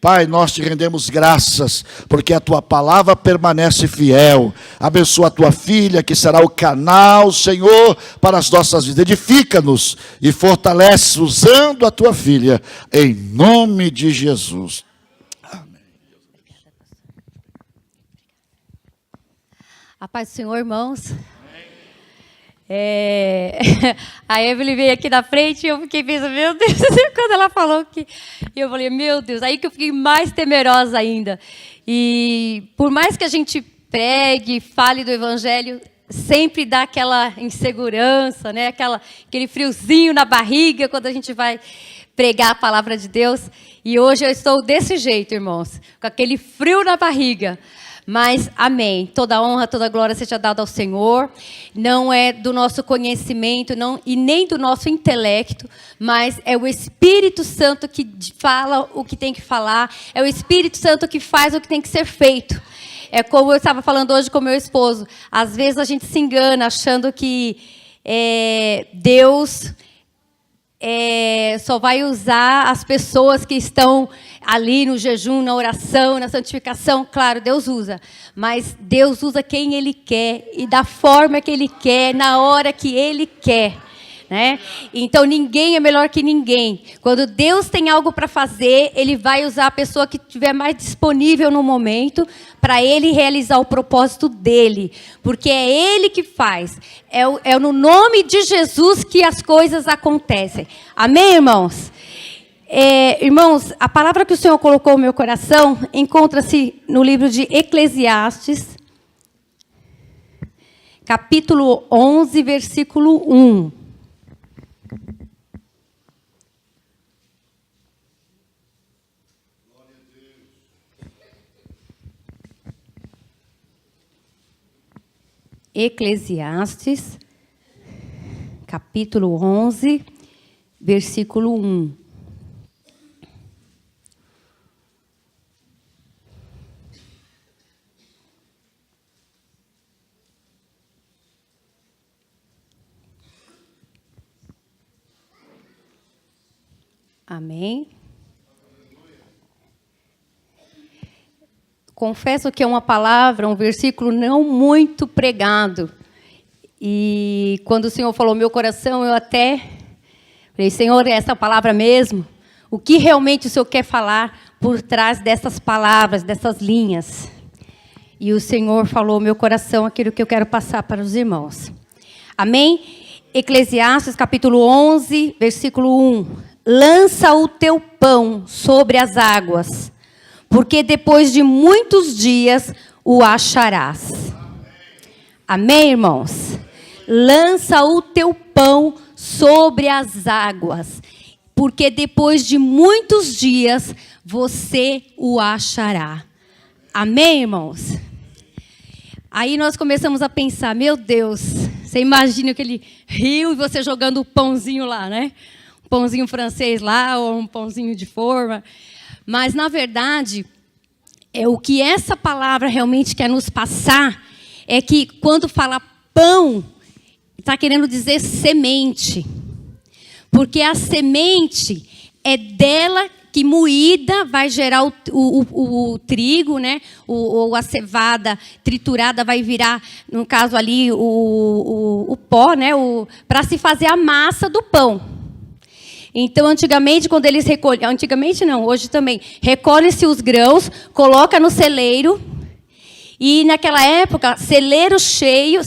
Pai, nós te rendemos graças, porque a tua palavra permanece fiel. Abençoa a tua filha, que será o canal, Senhor, para as nossas vidas. Edifica-nos e fortalece usando a tua filha, em nome de Jesus. Amém. A paz do Senhor, irmãos. A Evelyn veio aqui na frente e eu fiquei pensando, meu Deus, quando ela falou que... Eu falei, meu Deus, aí que eu fiquei mais temerosa ainda. E por mais que a gente pregue, fale do Evangelho, sempre dá aquela insegurança, né? Aquele friozinho na barriga quando a gente vai pregar a palavra de Deus. E hoje eu estou desse jeito, irmãos, com aquele frio na barriga. Mas, amém, toda honra, toda glória seja dada ao Senhor. Não é do nosso conhecimento e nem do nosso intelecto, mas é o Espírito Santo que fala o que tem que falar, é o Espírito Santo que faz o que tem que ser feito. É como eu estava falando hoje com meu esposo, às vezes a gente se engana achando que Deus... só vai usar as pessoas que estão ali no jejum, na oração, na santificação. Claro, Deus usa, mas Deus usa quem Ele quer e da forma que Ele quer, na hora que Ele quer, né? Então ninguém é melhor que ninguém. Quando Deus tem algo para fazer, Ele vai usar a pessoa que estiver mais disponível no momento para Ele realizar o propósito dEle, porque é Ele que faz. É no nome de Jesus que as coisas acontecem. Amém, irmãos? Irmãos, a palavra que o Senhor colocou no meu coração encontra-se no livro de Eclesiastes, capítulo 11, versículo 1. Eclesiastes, capítulo 11, versículo 1. Amém. Confesso que é uma palavra, um versículo não muito pregado. E quando o Senhor falou meu coração, eu até falei, Senhor, é essa palavra mesmo? O que realmente o Senhor quer falar por trás dessas palavras, dessas linhas? E o Senhor falou meu coração aquilo que eu quero passar para os irmãos. Amém? Eclesiastes, capítulo 11, versículo 1. Lança o teu pão sobre as águas, porque depois de muitos dias o acharás. Amém, irmãos? Lança o teu pão sobre as águas, porque depois de muitos dias você o achará. Amém, irmãos? Aí nós começamos a pensar, meu Deus, você imagina aquele rio e você jogando o pãozinho lá, né? Um pãozinho francês lá, ou um pãozinho de forma. Mas, na verdade, o que essa palavra realmente quer nos passar é que, quando fala pão, está querendo dizer semente. Porque a semente é dela que moída vai gerar o trigo, né? Ou a cevada triturada vai virar, no caso ali, o pó, né? Para se fazer a massa do pão. Então, antigamente, quando eles recolhiam... Antigamente não, hoje também. Recolhe-se os grãos, coloca no celeiro. E, naquela época, celeiro cheio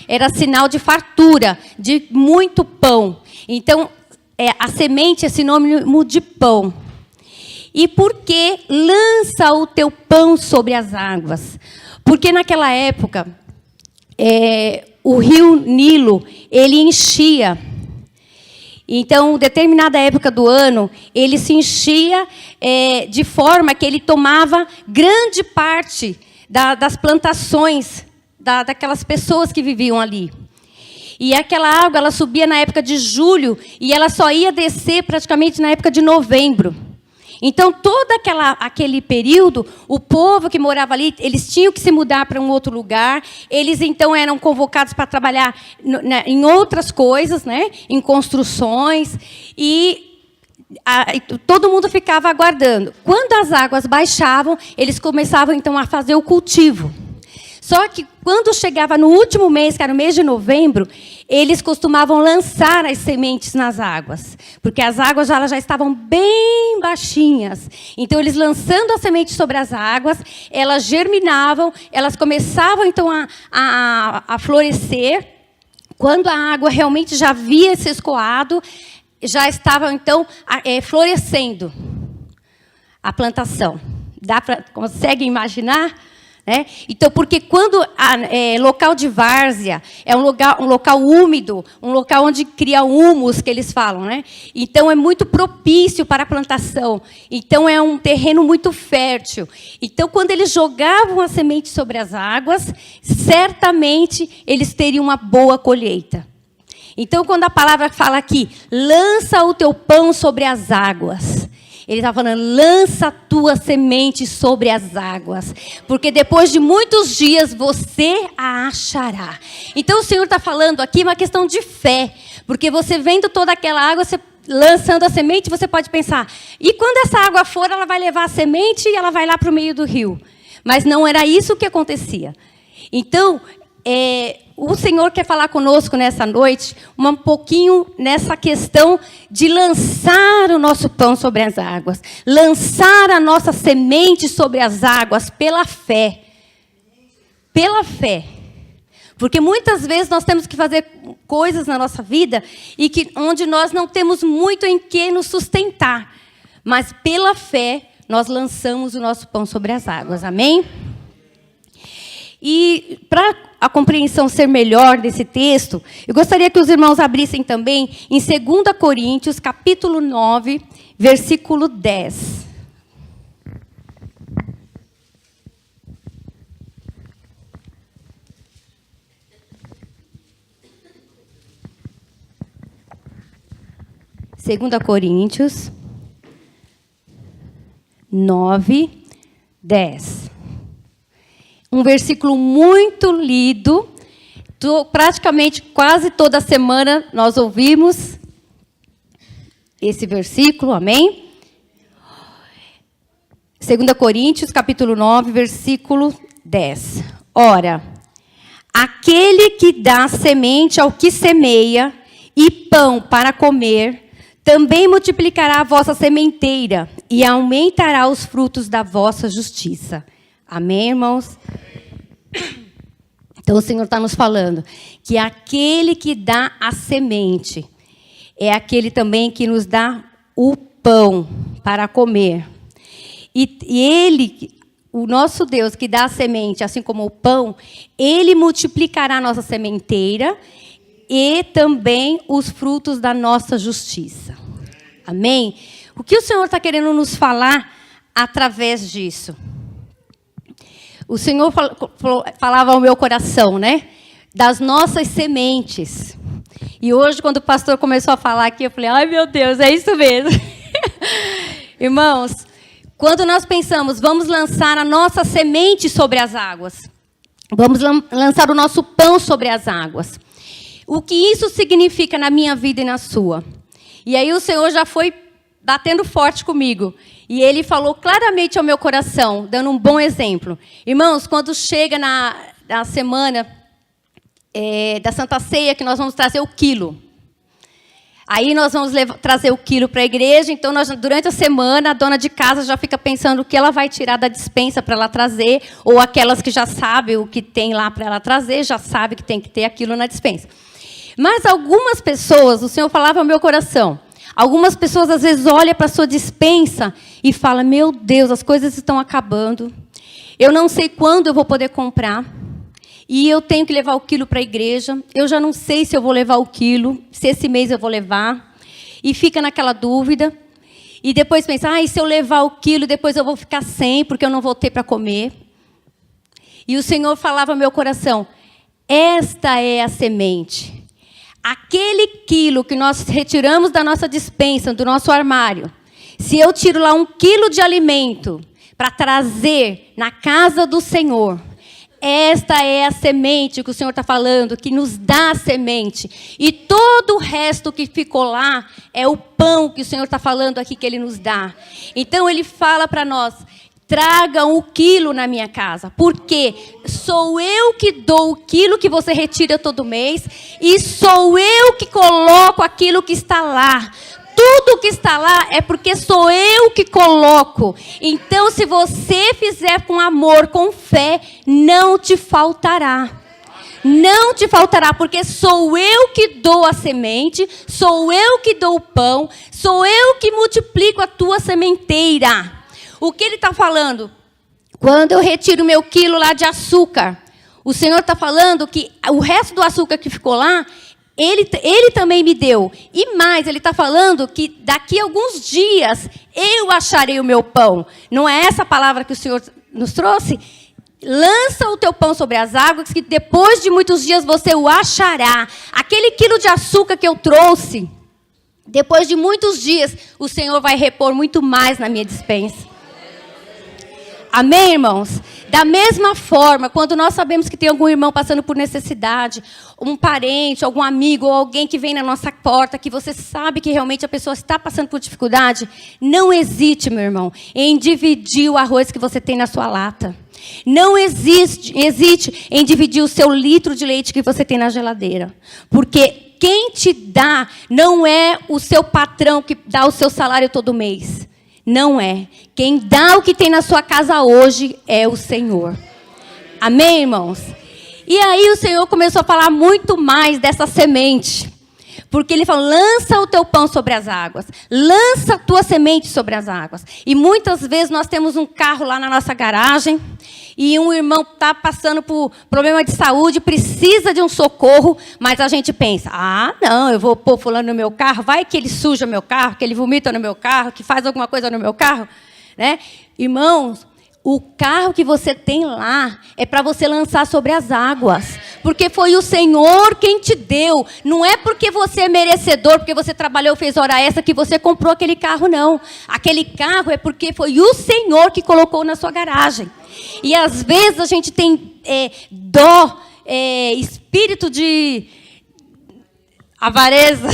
era sinal de fartura, de muito pão. Então, a semente é sinônimo de pão. E por que lança o teu pão sobre as águas? Porque, naquela época, o rio Nilo, ele enchia. Então, determinada época do ano, ele se enchia de forma que ele tomava grande parte das plantações daquelas pessoas que viviam ali. E aquela água, ela subia na época de julho e ela só ia descer praticamente na época de novembro. Então, todo aquele período, o povo que morava ali, eles tinham que se mudar para um outro lugar. Eles, então, eram convocados para trabalhar em outras coisas, né? Em construções. E todo mundo ficava aguardando. Quando as águas baixavam, eles começavam, então, a fazer o cultivo. Só que, quando chegava no último mês, que era o mês de novembro, eles costumavam lançar as sementes nas águas, porque as águas elas já estavam bem baixinhas. Então, eles lançando as sementes sobre as águas, elas germinavam, elas começavam, então, a florescer. Quando a água realmente já havia se escoado, já estava, então, florescendo a plantação. Consegue imaginar? Então, porque quando local de várzea é um local úmido, um local onde cria humus, que eles falam, então é muito propício para a plantação. Então, é um terreno muito fértil. Então, quando eles jogavam a semente sobre as águas, certamente eles teriam uma boa colheita. Então, quando a palavra fala aqui, lança o teu pão sobre as águas, ele está falando, lança a tua semente sobre as águas, porque depois de muitos dias você a achará. Então, o Senhor está falando aqui uma questão de fé, porque você vendo toda aquela água, você lançando a semente, você pode pensar, e quando essa água for, ela vai levar a semente e ela vai lá para o meio do rio. Mas não era isso que acontecia. Então, o Senhor quer falar conosco nessa noite, um pouquinho nessa questão de lançar o nosso pão sobre as águas, lançar a nossa semente sobre as águas pela fé. Pela fé. Porque muitas vezes nós temos que fazer coisas na nossa vida onde nós não temos muito em que nos sustentar. Mas pela fé nós lançamos o nosso pão sobre as águas. Amém? E para a compreensão ser melhor desse texto, eu gostaria que os irmãos abrissem também em 2 Coríntios, capítulo 9, versículo 10. Segunda Coríntios 9, 10. Um versículo muito lido, praticamente quase toda semana nós ouvimos esse versículo, amém? 2 Coríntios, capítulo 9, versículo 10. Ora, aquele que dá semente ao que semeia e pão para comer, também multiplicará a vossa sementeira e aumentará os frutos da vossa justiça. Amém, irmãos? Então, o Senhor está nos falando que aquele que dá a semente é aquele também que nos dá o pão para comer. E Ele, o nosso Deus que dá a semente, assim como o pão, Ele multiplicará a nossa sementeira e também os frutos da nossa justiça. Amém? O que o Senhor está querendo nos falar através disso? O Senhor falava ao meu coração, das nossas sementes. E hoje, quando o pastor começou a falar aqui, eu falei, ai, meu Deus, é isso mesmo. Irmãos, quando nós pensamos, vamos lançar a nossa semente sobre as águas, vamos lançar o nosso pão sobre as águas, o que isso significa na minha vida e na sua? E aí o Senhor já foi batendo forte comigo. E Ele falou claramente ao meu coração, dando um bom exemplo. Irmãos, quando chega na semana da Santa Ceia, que nós vamos trazer o quilo. Aí nós vamos trazer o quilo para a igreja. Então, durante a semana, a dona de casa já fica pensando o que ela vai tirar da despensa para ela trazer. Ou aquelas que já sabem o que tem lá para ela trazer, já sabe que tem que ter aquilo na despensa. Mas algumas pessoas, o Senhor falava ao meu coração, algumas pessoas às vezes olham para a sua despensa e falam, meu Deus, as coisas estão acabando, eu não sei quando eu vou poder comprar, e eu tenho que levar o quilo para a igreja, eu já não sei se eu vou levar o quilo, se esse mês eu vou levar, e fica naquela dúvida, e depois pensa, e se eu levar o quilo, depois eu vou ficar sem, porque eu não vou ter para comer. E o Senhor falava ao meu coração, esta é a semente. Aquele quilo que nós retiramos da nossa despensa, do nosso armário, se eu tiro lá 1 quilo de alimento para trazer na casa do Senhor, esta é a semente que o Senhor está falando, que nos dá a semente. E todo o resto que ficou lá é o pão que o Senhor está falando aqui que Ele nos dá. Então, Ele fala para nós, tragam o quilo na minha casa. Porque sou eu que dou o quilo que você retira todo mês. E sou eu que coloco aquilo que está lá. Tudo que está lá é porque sou eu que coloco. Então, se você fizer com amor, com fé, não te faltará. Não te faltará, porque sou eu que dou a semente, sou eu que dou o pão, sou eu que multiplico a tua sementeira. O que ele está falando? Quando eu retiro meu quilo lá de açúcar, o Senhor está falando que o resto do açúcar que ficou lá, Ele também me deu. E mais, Ele está falando que daqui a alguns dias eu acharei o meu pão. Não é essa palavra que o Senhor nos trouxe? Lança o teu pão sobre as águas, que depois de muitos dias você o achará. Aquele quilo de açúcar que eu trouxe, depois de muitos dias, o Senhor vai repor muito mais na minha despensa. Amém, irmãos? Da mesma forma, quando nós sabemos que tem algum irmão passando por necessidade, um parente, algum amigo, ou alguém que vem na nossa porta, que você sabe que realmente a pessoa está passando por dificuldade, não hesite, meu irmão, em dividir o arroz que você tem na sua lata. Não hesite em dividir o seu litro de leite que você tem na geladeira. Porque quem te dá não é o seu patrão que dá o seu salário todo mês. Não é. Quem dá o que tem na sua casa hoje é o Senhor. Amém, irmãos? E aí o Senhor começou a falar muito mais dessa semente. Porque Ele falou, lança o teu pão sobre as águas. Lança a tua semente sobre as águas. E muitas vezes nós temos um carro lá na nossa garagem. E um irmão está passando por problema de saúde, precisa de um socorro. Mas a gente pensa, não, eu vou pôr fulano no meu carro. Vai que ele suja meu carro, que ele vomita no meu carro, que faz alguma coisa no meu carro. Né? Irmãos, o carro que você tem lá é para você lançar sobre as águas. Porque foi o Senhor quem te deu. Não é porque você é merecedor, porque você trabalhou, fez hora extra, que você comprou aquele carro, não. Aquele carro é porque foi o Senhor que colocou na sua garagem. E às vezes a gente tem espírito de avareza.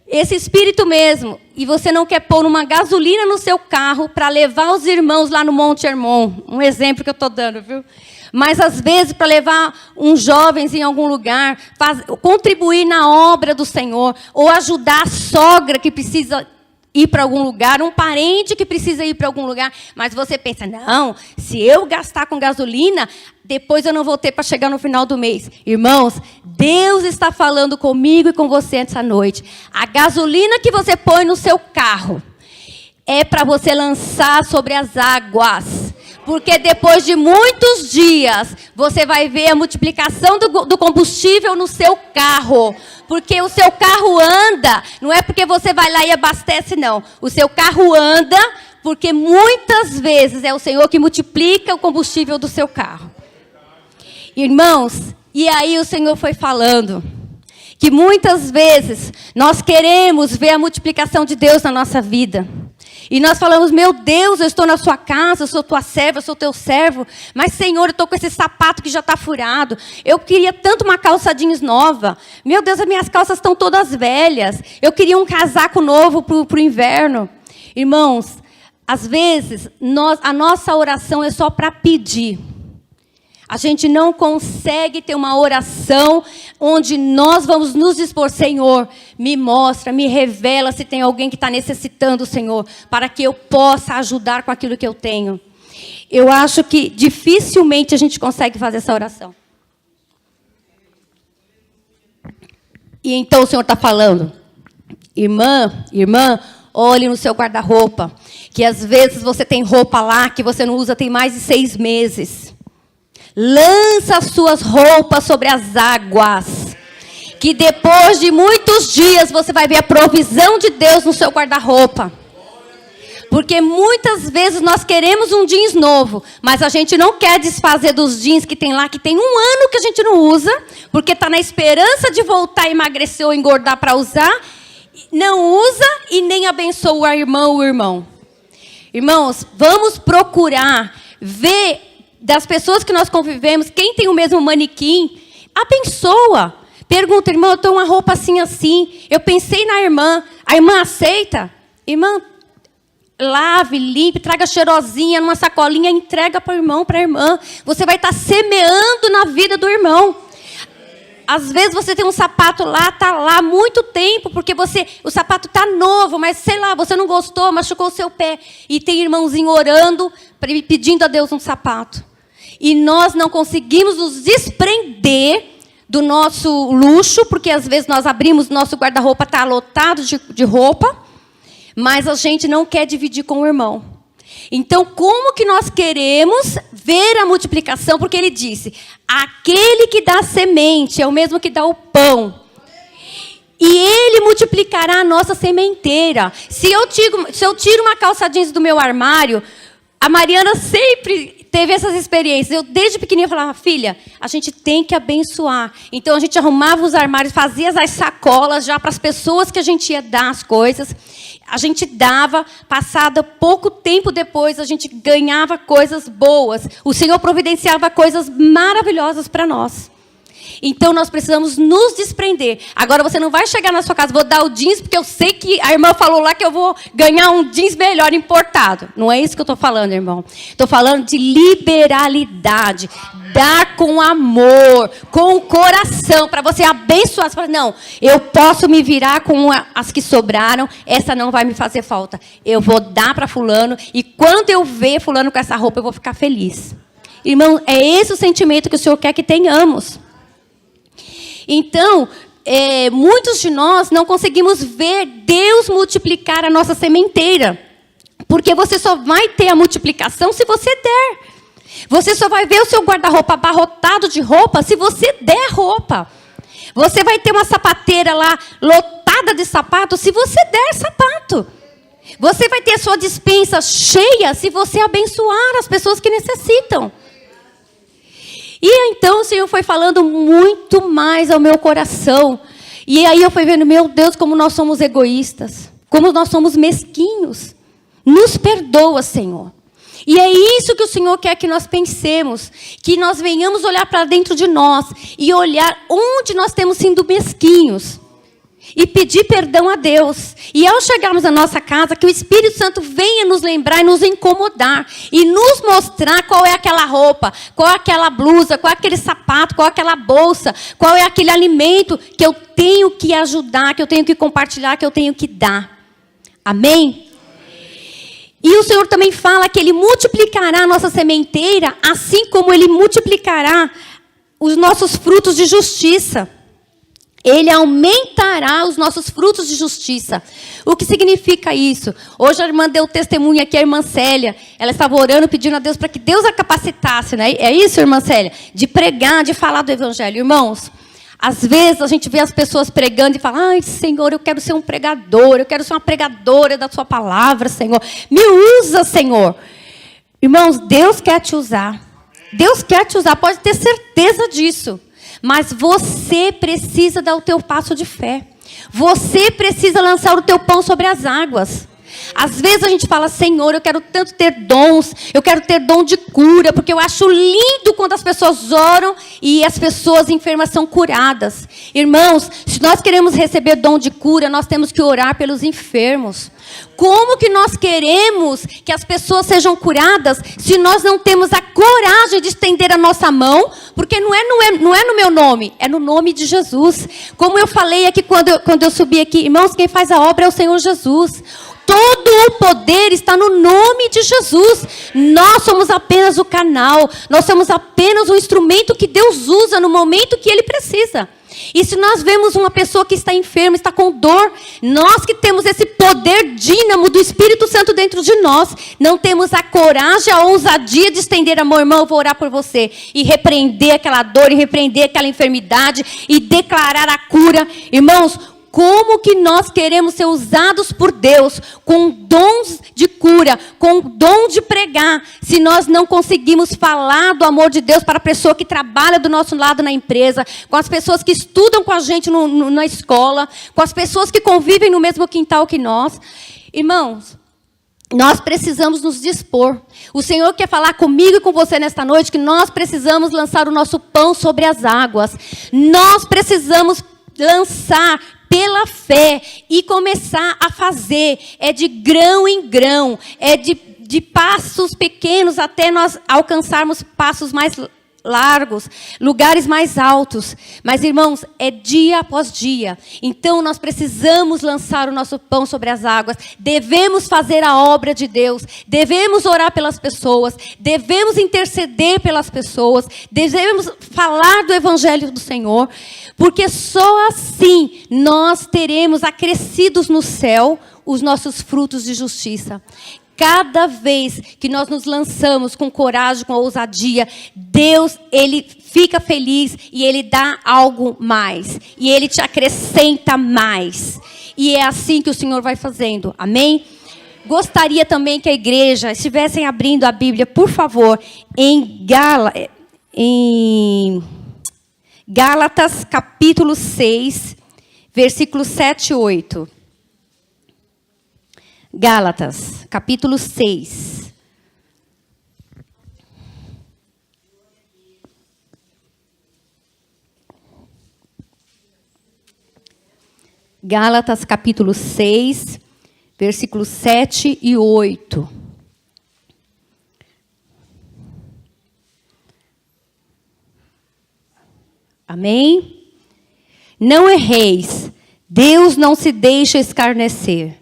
Esse espírito mesmo. E você não quer pôr uma gasolina no seu carro para levar os irmãos lá no Monte Hermon. Um exemplo que eu estou dando, viu? Mas, às vezes, para levar uns jovens em algum lugar, contribuir na obra do Senhor, ou ajudar a sogra que precisa ir para algum lugar, um parente que precisa ir para algum lugar. Mas você pensa, não, se eu gastar com gasolina, depois eu não vou ter para chegar no final do mês. Irmãos, Deus está falando comigo e com você essa noite. A gasolina que você põe no seu carro é para você lançar sobre as águas. Porque depois de muitos dias, você vai ver a multiplicação do combustível no seu carro. Porque o seu carro anda, não é porque você vai lá e abastece, não. O seu carro anda porque muitas vezes é o Senhor que multiplica o combustível do seu carro. Irmãos, e aí o Senhor foi falando que muitas vezes nós queremos ver a multiplicação de Deus na nossa vida. E nós falamos, meu Deus, eu estou na sua casa, eu sou tua serva, eu sou teu servo. Mas, Senhor, eu estou com esse sapato que já está furado. Eu queria tanto uma calça jeans nova. Meu Deus, as minhas calças estão todas velhas. Eu queria um casaco novo para o inverno. Irmãos, às vezes, a nossa oração é só para pedir. A gente não consegue ter uma oração onde nós vamos nos dispor, Senhor, me mostra, me revela se tem alguém que está necessitando, Senhor, para que eu possa ajudar com aquilo que eu tenho. Eu acho que dificilmente a gente consegue fazer essa oração. E então o Senhor está falando, irmã, olhe no seu guarda-roupa, que às vezes você tem roupa lá que você não usa tem mais de 6 meses. Lança as suas roupas sobre as águas, que depois de muitos dias você vai ver a provisão de Deus no seu guarda-roupa. Porque muitas vezes nós queremos um jeans novo, mas a gente não quer desfazer dos jeans que tem lá, que tem 1 ano que a gente não usa, porque está na esperança de voltar a emagrecer ou engordar para usar, não usa e nem abençoa a irmã ou o irmão. Irmãos, vamos procurar ver das pessoas que nós convivemos, quem tem o mesmo manequim, abençoa. Pergunta, irmão, eu tenho uma roupa assim, assim. Eu pensei na irmã. A irmã aceita? Irmã, lave, limpe, traga cheirosinha numa sacolinha, entrega para o irmão, para a irmã. Você vai estar semeando na vida do irmão. Às vezes você tem um sapato lá, está lá há muito tempo, porque o sapato está novo, mas sei lá, você não gostou, machucou o seu pé. E tem irmãozinho orando, pedindo a Deus um sapato. E nós não conseguimos nos desprender do nosso luxo, porque às vezes nós abrimos, nosso guarda-roupa está lotado de roupa, mas a gente não quer dividir com o irmão. Então, como que nós queremos ver a multiplicação? Porque ele disse, aquele que dá semente é o mesmo que dá o pão. E ele multiplicará a nossa sementeira. Se eu tiro uma calça jeans do meu armário, a Mariana sempre teve essas experiências. Eu, desde pequenininha, falava, filha, a gente tem que abençoar. Então, a gente arrumava os armários, fazia as sacolas já para as pessoas que a gente ia dar as coisas. A gente dava, passado pouco tempo depois, a gente ganhava coisas boas. O Senhor providenciava coisas maravilhosas para nós. Então, nós precisamos nos desprender. Agora, você não vai chegar na sua casa, vou dar o jeans, porque eu sei que a irmã falou lá que eu vou ganhar um jeans melhor importado. Não é isso que eu estou falando, irmão. Estou falando de liberalidade. Dar com amor, com o coração, para você abençoar. Você fala, não, eu posso me virar com as que sobraram, essa não vai me fazer falta. Eu vou dar para fulano, e quando eu ver fulano com essa roupa, eu vou ficar feliz. Irmão, é esse o sentimento que o Senhor quer que tenhamos. Então, muitos de nós não conseguimos ver Deus multiplicar a nossa sementeira. Porque você só vai ter a multiplicação se você der. Você só vai ver o seu guarda-roupa abarrotado de roupa se você der roupa. Você vai ter uma sapateira lá lotada de sapato se você der sapato. Você vai ter a sua despensa cheia se você abençoar as pessoas que necessitam. E então o Senhor foi falando muito mais ao meu coração. E aí eu fui vendo, meu Deus, como nós somos egoístas. Como nós somos mesquinhos. Nos perdoa, Senhor. E é isso que o Senhor quer que nós pensemos. Que nós venhamos olhar para dentro de nós. E olhar onde nós temos sido mesquinhos. E pedir perdão a Deus. E ao chegarmos à nossa casa, que o Espírito Santo venha nos lembrar e nos incomodar. E nos mostrar qual é aquela roupa, qual é aquela blusa, qual é aquele sapato, qual é aquela bolsa, qual é aquele alimento que eu tenho que ajudar, que eu tenho que compartilhar, que eu tenho que dar. Amém? E o Senhor também fala que Ele multiplicará a nossa sementeira, assim como Ele multiplicará os nossos frutos de justiça. Ele aumentará os nossos frutos de justiça. O que significa isso? Hoje a irmã deu testemunho aqui, a irmã Célia. Ela estava orando, pedindo a Deus para que Deus a capacitasse, né? É isso, irmã Célia? De pregar, de falar do Evangelho. Irmãos, às vezes a gente vê as pessoas pregando e fala, ai, Senhor, eu quero ser um pregador, eu quero ser uma pregadora da sua palavra, Senhor. Me usa, Senhor. Irmãos, Deus quer te usar. Deus quer te usar, pode ter certeza disso. Mas você precisa dar o teu passo de fé. Você precisa lançar o teu pão sobre as águas. Às vezes a gente fala, Senhor, eu quero tanto ter dons, eu quero ter dom de cura, porque eu acho lindo quando as pessoas oram e as pessoas enfermas são curadas. Irmãos, se nós queremos receber dom de cura, nós temos que orar pelos enfermos. Como que nós queremos que as pessoas sejam curadas se nós não temos a coragem de estender a nossa mão? Porque não é no meu nome, é no nome de Jesus. Como eu falei aqui quando eu subi aqui, irmãos, quem faz a obra é o Senhor Jesus. Todo o poder está no nome de Jesus. Nós somos apenas o canal. Nós somos apenas o instrumento que Deus usa no momento que Ele precisa. E se nós vemos uma pessoa que está enferma, está com dor, nós que temos esse poder dínamo do Espírito Santo dentro de nós, não temos a coragem, a ousadia de estender a mão, irmão, eu vou orar por você. E repreender aquela dor, e repreender aquela enfermidade, e declarar a cura. Irmãos, como que nós queremos ser usados por Deus com dons de cura, com dom de pregar, se nós não conseguimos falar do amor de Deus para a pessoa que trabalha do nosso lado na empresa, com as pessoas que estudam com a gente na escola, com as pessoas que convivem no mesmo quintal que nós. Irmãos, nós precisamos nos dispor. O Senhor quer falar comigo e com você nesta noite que nós precisamos lançar o nosso pão sobre as águas. Nós precisamos lançar pela fé e começar a fazer. É de grão em grão, é de passos pequenos até nós alcançarmos passos mais largos, lugares mais altos. Mas, irmãos, é dia após dia. Então, nós precisamos lançar o nosso pão sobre as águas. Devemos fazer a obra de Deus. Devemos orar pelas pessoas. Devemos interceder pelas pessoas. Devemos falar do Evangelho do Senhor. Porque só assim nós teremos acrescidos no céu os nossos frutos de justiça. Cada vez que nós nos lançamos com coragem, com ousadia, Deus, Ele fica feliz e Ele dá algo mais. E Ele te acrescenta mais. E é assim que o Senhor vai fazendo. Amém? Gostaria também que a igreja estivessem abrindo a Bíblia, por favor, em Gálatas, capítulo 6, versículos 7 e 8. Gálatas, capítulo 6. Gálatas, capítulo 6, versículos 7 e 8. Amém? Não erreis, Deus não se deixa escarnecer.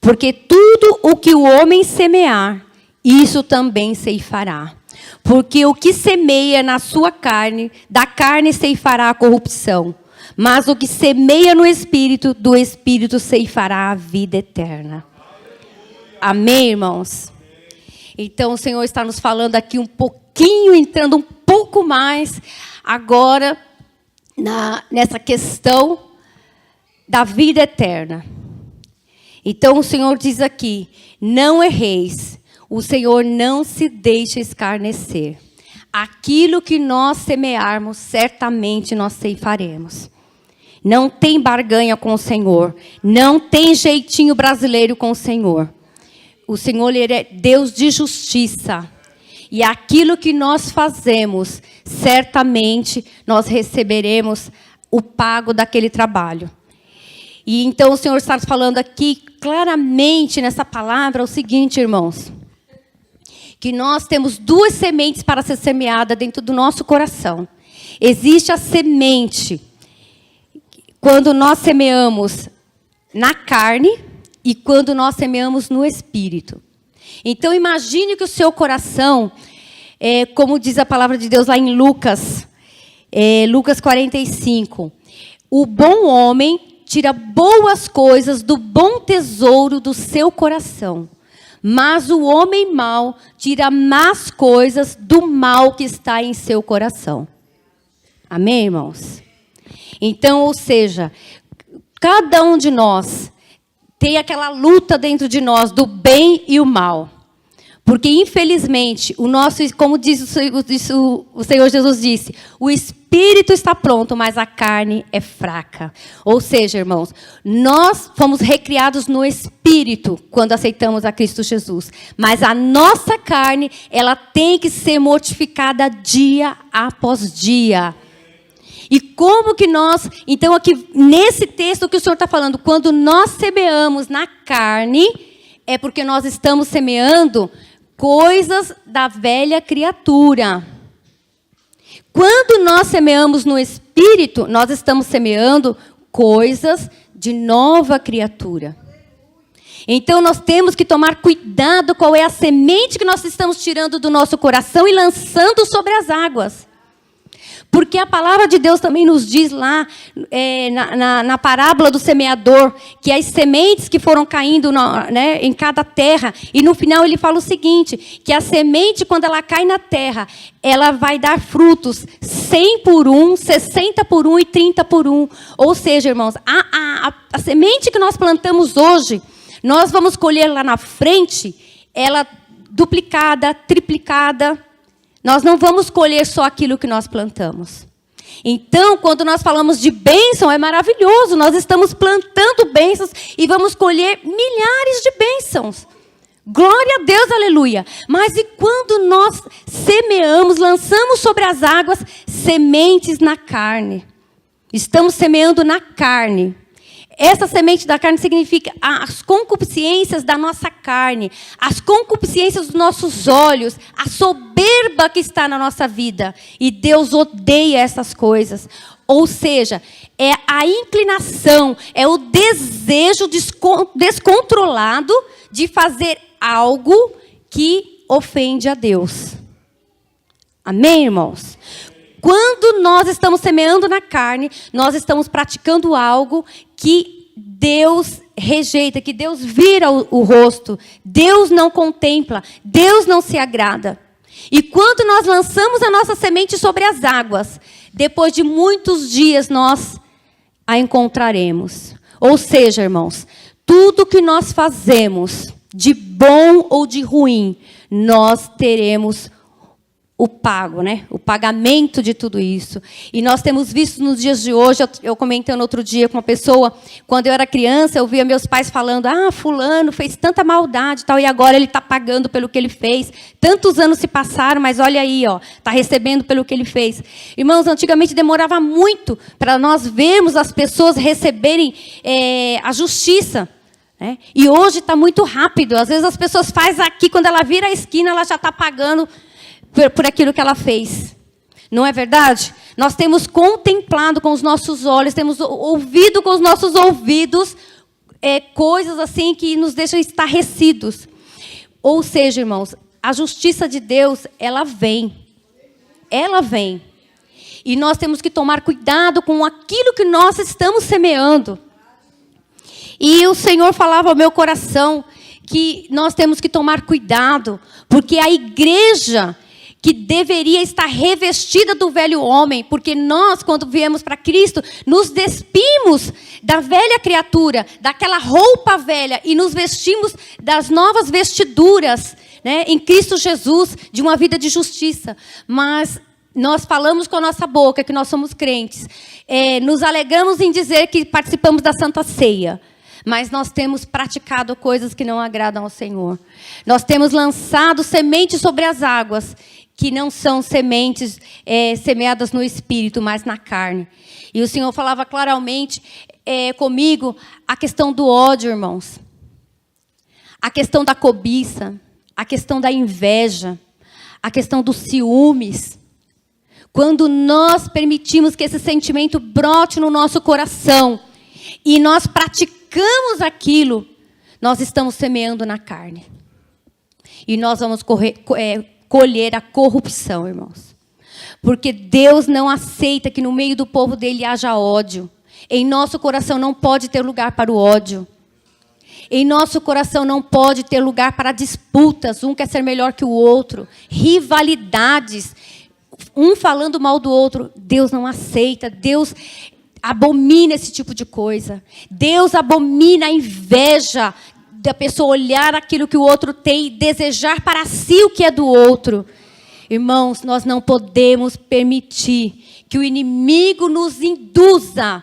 Porque tudo o que o homem semear, isso também ceifará. Porque o que semeia na sua carne, da carne ceifará a corrupção. Mas o que semeia no Espírito, do Espírito ceifará a vida eterna. Amém, irmãos? Então, o Senhor está nos falando aqui um pouquinho, entrando um pouco mais agora nessa questão da vida eterna. Então, o Senhor diz aqui, não erreis, o Senhor não se deixa escarnecer. Aquilo que nós semearmos, certamente nós ceifaremos. Não tem barganha com o Senhor, não tem jeitinho brasileiro com o Senhor. O Senhor, Ele é Deus de justiça. E aquilo que nós fazemos, certamente nós receberemos o pago daquele trabalho. E então o Senhor está falando aqui claramente nessa palavra o seguinte, irmãos. Que nós temos duas sementes para ser semeada dentro do nosso coração. Existe a semente quando nós semeamos na carne e quando nós semeamos no espírito. Então imagine que o seu coração, como diz a palavra de Deus lá em Lucas 45. O bom homem tira boas coisas do bom tesouro do seu coração. Mas o homem mau tira más coisas do mal que está em seu coração. Amém, irmãos? Então, ou seja, cada um de nós tem aquela luta dentro de nós do bem e o mal. Porque, infelizmente, como diz o Senhor Jesus disse, o espírito está pronto, mas a carne é fraca. Ou seja, irmãos, nós fomos recriados no espírito quando aceitamos a Cristo Jesus. Mas a nossa carne, ela tem que ser mortificada dia após dia. E como que nós... Então, aqui, nesse texto que o Senhor está falando, quando nós semeamos na carne, é porque nós estamos semeando coisas da velha criatura. Quando nós semeamos no Espírito, nós estamos semeando coisas de nova criatura. Então, nós temos que tomar cuidado qual é a semente que nós estamos tirando do nosso coração e lançando sobre as águas. Porque a palavra de Deus também nos diz lá, na parábola do semeador, que as sementes que foram caindo em cada terra, e no final ele fala o seguinte, que a semente, quando ela cai na terra, ela vai dar frutos 100 por 1, 60 por 1 e 30 por 1. Ou seja, irmãos, a semente que nós plantamos hoje, nós vamos colher lá na frente, ela duplicada, triplicada. Nós não vamos colher só aquilo que nós plantamos. Então, quando nós falamos de bênção, é maravilhoso. Nós estamos plantando bênçãos e vamos colher milhares de bênçãos. Glória a Deus, aleluia. Mas e quando nós semeamos, lançamos sobre as águas sementes na carne? Estamos semeando na carne. Essa semente da carne significa as concupiscências da nossa carne, as concupiscências dos nossos olhos, a soberba que está na nossa vida. E Deus odeia essas coisas. Ou seja, é a inclinação, é o desejo descontrolado de fazer algo que ofende a Deus. Amém, irmãos? Quando nós estamos semeando na carne, nós estamos praticando algo que Deus rejeita, que Deus vira o rosto, Deus não contempla, Deus não se agrada. E quando nós lançamos a nossa semente sobre as águas, depois de muitos dias nós a encontraremos. Ou seja, irmãos, tudo que nós fazemos, de bom ou de ruim, nós teremos o pago, né? O pagamento de tudo isso. E nós temos visto nos dias de hoje, eu comentando outro dia com uma pessoa, quando eu era criança, eu via meus pais falando, fulano fez tanta maldade, tal, e agora ele está pagando pelo que ele fez. Tantos anos se passaram, mas olha aí, está recebendo pelo que ele fez. Irmãos, antigamente demorava muito para nós vermos as pessoas receberem a justiça. E hoje está muito rápido. Às vezes as pessoas fazem aqui, quando ela vira a esquina, ela já está pagando por aquilo que ela fez. Não é verdade? Nós temos contemplado com os nossos olhos, temos ouvido com os nossos ouvidos coisas assim que nos deixam estarrecidos. Ou seja, irmãos, a justiça de Deus, ela vem. Ela vem. E nós temos que tomar cuidado com aquilo que nós estamos semeando. E o Senhor falava ao meu coração que nós temos que tomar cuidado, porque a igreja que deveria estar revestida do velho homem, porque nós, quando viemos para Cristo, nos despimos da velha criatura, daquela roupa velha, e nos vestimos das novas vestiduras, né, em Cristo Jesus, de uma vida de justiça. Mas nós falamos com a nossa boca que nós somos crentes, nos alegramos em dizer que participamos da Santa Ceia, mas nós temos praticado coisas que não agradam ao Senhor. Nós temos lançado sementes sobre as águas, que não são sementes semeadas no Espírito, mas na carne. E o Senhor falava claramente comigo a questão do ódio, irmãos. A questão da cobiça, a questão da inveja, a questão dos ciúmes. Quando nós permitimos que esse sentimento brote no nosso coração e nós praticamos aquilo, nós estamos semeando na carne. E nós vamos colher a corrupção, irmãos. Porque Deus não aceita que no meio do povo dele haja ódio. Em nosso coração não pode ter lugar para o ódio. Em nosso coração não pode ter lugar para disputas. Um quer ser melhor que o outro. Rivalidades. Um falando mal do outro. Deus não aceita. Deus abomina esse tipo de coisa. Deus abomina a inveja da pessoa olhar aquilo que o outro tem e desejar para si o que é do outro. Irmãos, nós não podemos permitir que o inimigo nos induza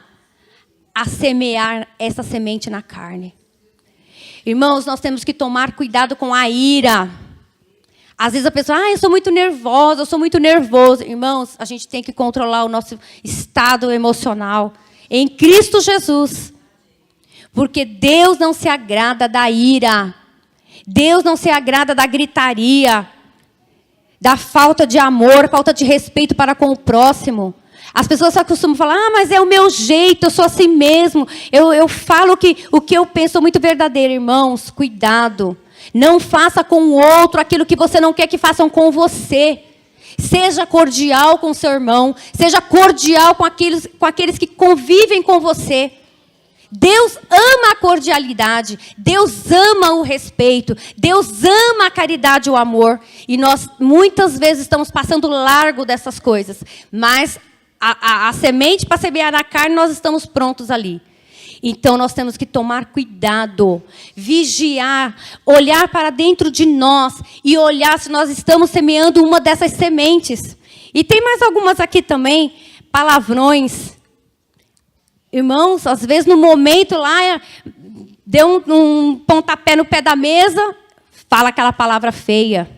a semear essa semente na carne. Irmãos, nós temos que tomar cuidado com a ira. Às vezes a pessoa, eu sou muito nervosa, eu sou muito nervoso. Irmãos, a gente tem que controlar o nosso estado emocional em Cristo Jesus. Porque Deus não se agrada da ira. Deus não se agrada da gritaria, da falta de amor, falta de respeito para com o próximo. As pessoas só costumam falar, mas é o meu jeito, eu sou assim mesmo. Eu falo o que eu penso, sou muito verdadeira. Irmãos, cuidado. Não faça com o outro aquilo que você não quer que façam com você. Seja cordial com seu irmão. Seja cordial com aqueles que convivem com você. Deus ama a cordialidade, Deus ama o respeito, Deus ama a caridade e o amor. E nós, muitas vezes, estamos passando largo dessas coisas. Mas a semente para semear na carne, nós estamos prontos ali. Então, nós temos que tomar cuidado, vigiar, olhar para dentro de nós e olhar se nós estamos semeando uma dessas sementes. E tem mais algumas aqui também, palavrões. Irmãos, às vezes no momento lá, deu um pontapé no pé da mesa, fala aquela palavra feia.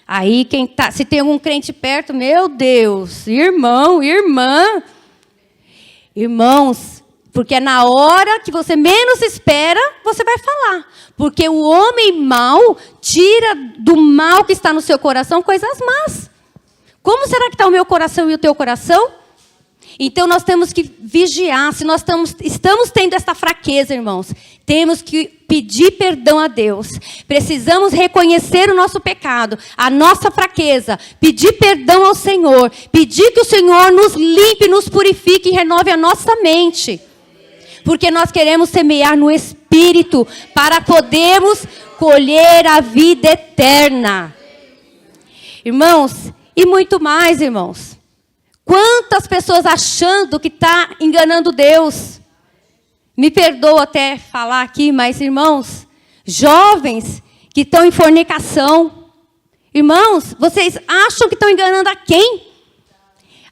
Aí, se tem algum crente perto, meu Deus, irmão, irmã. Irmãos, porque é na hora que você menos espera, você vai falar. Porque o homem mau tira do mal que está no seu coração coisas más. Como será que está o meu coração e o teu coração? Então, nós temos que vigiar. Se nós estamos tendo essa fraqueza, irmãos, temos que pedir perdão a Deus. Precisamos reconhecer o nosso pecado, a nossa fraqueza, pedir perdão ao Senhor, pedir que o Senhor nos limpe, nos purifique e renove a nossa mente. Porque nós queremos semear no Espírito para podermos colher a vida eterna. Irmãos, e muito mais, irmãos. Quantas pessoas achando que está enganando Deus. Me perdoa até falar aqui, mas, irmãos, jovens que estão em fornicação. Irmãos, vocês acham que estão enganando a quem?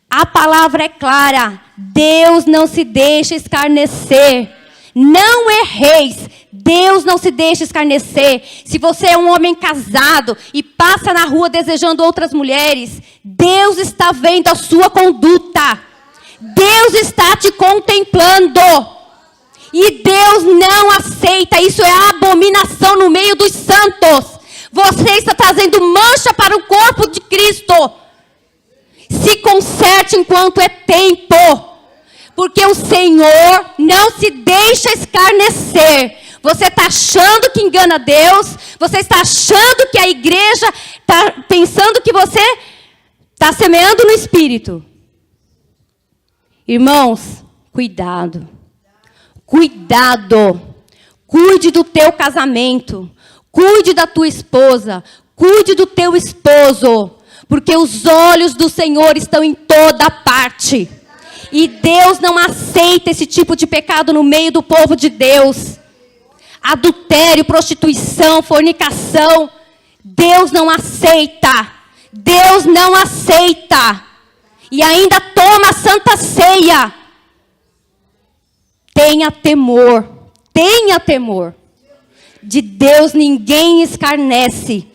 A palavra é clara. Deus não se deixa escarnecer. Não erreis. Deus não se deixa escarnecer. Se você é um homem casado e passa na rua desejando outras mulheres, Deus está vendo a sua conduta. Deus está te contemplando. E Deus não aceita. Isso é abominação no meio dos santos. Você está trazendo mancha para o corpo de Cristo. Se conserte enquanto é tempo. Porque o Senhor não se deixa escarnecer. Você está achando que engana Deus. Você está achando que a igreja está pensando que você está semeando no Espírito. Irmãos, cuidado. Cuidado. Cuide do teu casamento. Cuide da tua esposa. Cuide do teu esposo. Porque os olhos do Senhor estão em toda parte. E Deus não aceita esse tipo de pecado no meio do povo de Deus. Adultério, prostituição, fornicação. Deus não aceita. Deus não aceita. E ainda toma a santa ceia. Tenha temor. Tenha temor. De Deus ninguém escarnece.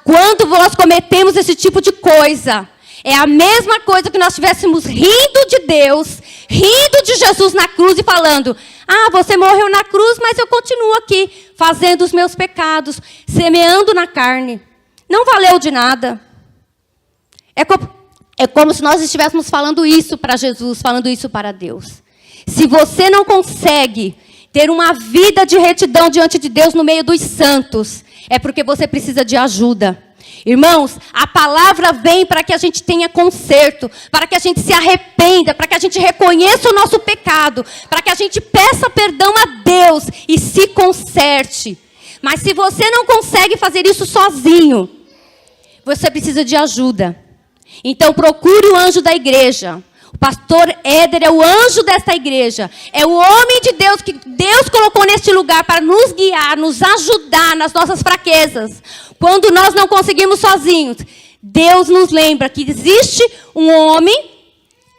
Quando nós cometemos esse tipo de coisa, é a mesma coisa que nós estivéssemos rindo de Deus, rindo de Jesus na cruz e falando: ah, você morreu na cruz, mas eu continuo aqui, fazendo os meus pecados, semeando na carne. Não valeu de nada. É como se nós estivéssemos falando isso para Jesus, falando isso para Deus. Se você não consegue ter uma vida de retidão diante de Deus no meio dos santos, é porque você precisa de ajuda. Irmãos, a palavra vem para que a gente tenha conserto, para que a gente se arrependa, para que a gente reconheça o nosso pecado, para que a gente peça perdão a Deus e se conserte. Mas se você não consegue fazer isso sozinho, você precisa de ajuda. Então procure o anjo da igreja. O pastor Éder é o anjo desta igreja. É o homem de Deus que Deus colocou neste lugar para nos guiar, nos ajudar nas nossas fraquezas. Quando nós não conseguimos sozinhos, Deus nos lembra que existe um homem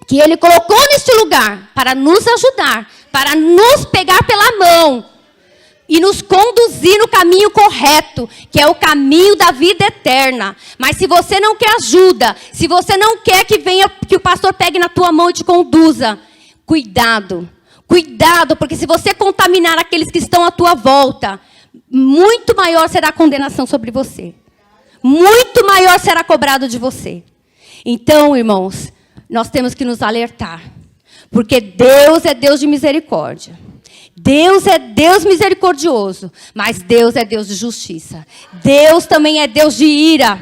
que Ele colocou neste lugar para nos ajudar, para nos pegar pela mão e nos conduzir no caminho correto, que é o caminho da vida eterna. Mas se você não quer ajuda, se você não quer que o pastor pegue na tua mão e te conduza, cuidado. Cuidado, porque se você contaminar aqueles que estão à tua volta, muito maior será a condenação sobre você. Muito maior será cobrado de você. Então, irmãos, nós temos que nos alertar. Porque Deus é Deus de misericórdia. Deus é Deus misericordioso, mas Deus é Deus de justiça. Deus também é Deus de ira.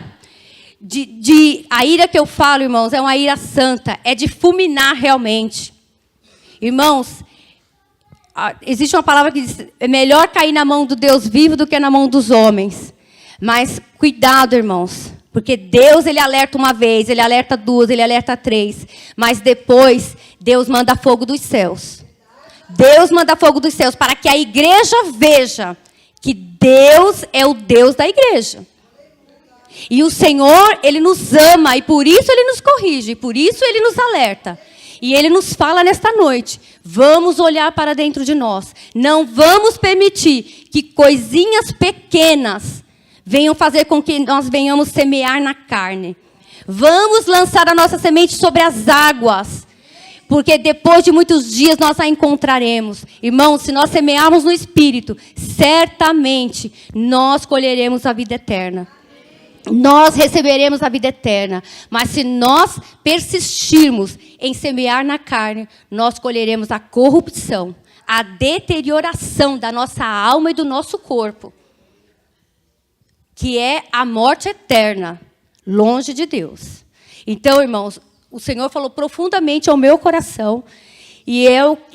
A ira que eu falo, irmãos, é uma ira santa. É de fulminar realmente. Irmãos, existe uma palavra que diz: é melhor cair na mão do Deus vivo do que na mão dos homens. Mas cuidado, irmãos. Porque Deus, Ele alerta uma vez, Ele alerta duas, Ele alerta três. Mas depois, Deus manda fogo dos céus. Deus manda fogo dos céus para que a igreja veja que Deus é o Deus da igreja. E o Senhor, Ele nos ama e por isso Ele nos corrige, por isso Ele nos alerta. E Ele nos fala nesta noite: vamos olhar para dentro de nós. Não vamos permitir que coisinhas pequenas venham fazer com que nós venhamos semear na carne. Vamos lançar a nossa semente sobre as águas, porque depois de muitos dias nós a encontraremos. Irmãos, se nós semearmos no Espírito, certamente nós colheremos a vida eterna. Nós receberemos a vida eterna. Mas se nós persistirmos em semear na carne, nós colheremos a corrupção, a deterioração da nossa alma e do nosso corpo, que é a morte eterna, longe de Deus. Então, irmãos, o Senhor falou profundamente ao meu coração, e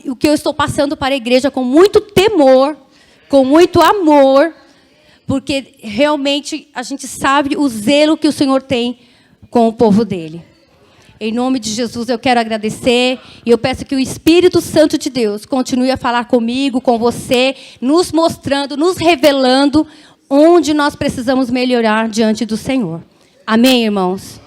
o que eu estou passando para a igreja com muito temor, com muito amor, porque realmente a gente sabe o zelo que o Senhor tem com o povo dele. Em nome de Jesus, eu quero agradecer, e eu peço que o Espírito Santo de Deus continue a falar comigo, com você, nos mostrando, nos revelando onde nós precisamos melhorar diante do Senhor. Amém, irmãos?